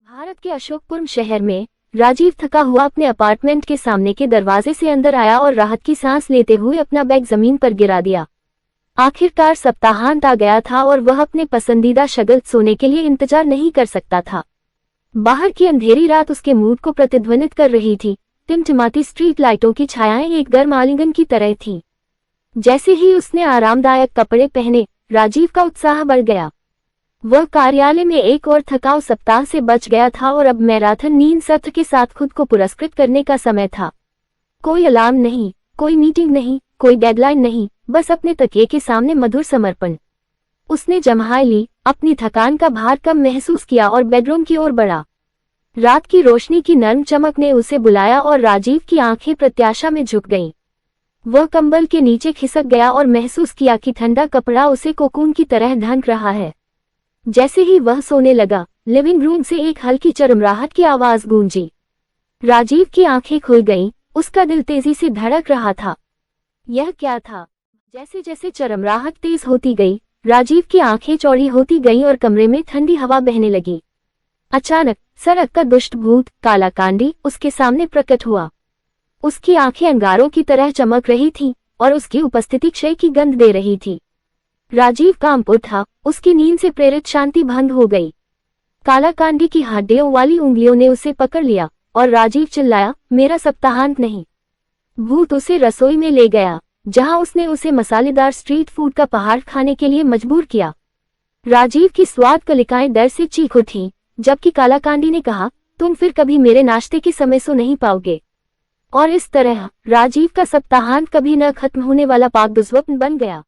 भारत के अशोकपुर शहर में राजीव थका हुआ अपने अपार्टमेंट के सामने के दरवाजे से अंदर आया और राहत की सांस लेते हुए अपना बैग जमीन पर गिरा दिया। आखिरकार सप्ताहांत आ गया था और वह अपने पसंदीदा शगल सोने के लिए इंतजार नहीं कर सकता था। बाहर की अंधेरी रात उसके मूड को प्रतिध्वनित कर रही थी। टिमटिमाती स्ट्रीट लाइटों की छायाएं एक गर्म आलिंगन की तरह थीं। जैसे ही उसने आरामदायक कपड़े पहने, राजीव का उत्साह बढ़ गया। वह कार्यालय में एक और थकाऊ सप्ताह से बच गया था और अब मैराथन नींद सत्र के साथ खुद को पुरस्कृत करने का समय था। कोई अलार्म नहीं, कोई मीटिंग नहीं, कोई डेडलाइन नहीं, बस अपने तकिए के सामने मधुर समर्पण। उसने जम्हाई ली, अपनी थकान का भार कम महसूस किया और बेडरूम की ओर बढ़ा। रात की रोशनी की नर्म चमक ने उसे बुलाया और राजीव की आंखें प्रत्याशा में झुक गईं। वह कंबल के नीचे खिसक गया और महसूस किया कि ठंडा कपड़ा उसे कोकून की तरह ढंक रहा है। जैसे ही वह सोने लगा, लिविंग रूम से एक हल्की चरमराहट की आवाज गूंजी। राजीव की आंखें खुल गईं, उसका दिल तेजी से धड़क रहा था। यह क्या था? जैसे जैसे चरमराहट तेज होती गई, राजीव की आंखें चौड़ी होती गईं और कमरे में ठंडी हवा बहने लगी। अचानक सड़क का दुष्ट भूत कालाकांडी उसके सामने प्रकट हुआ। उसकी आंखें अंगारों की तरह चमक रही थीं और उसकी उपस्थिति क्षय की गंध दे रही थी। राजीव कांप उठा, उसकी नींद से प्रेरित शांति भंग हो गई। कालाकांडी की हड्डियों वाली उंगलियों ने उसे पकड़ लिया और राजीव चिल्लाया, मेरा सप्ताहांत नहीं। भूत उसे रसोई में ले गया, जहां उसने उसे मसालेदार स्ट्रीट फूड का पहाड़ खाने के लिए मजबूर किया। राजीव की स्वाद कलिकाएं डर से चीख उठीं, जबकि कालाकांडी ने कहा, तुम फिर कभी मेरे नाश्ते के समय सो नहीं पाओगे। और इस तरह राजीव का सप्ताहांत कभी न खत्म होने वाला पागदुस्वप्न बन गया।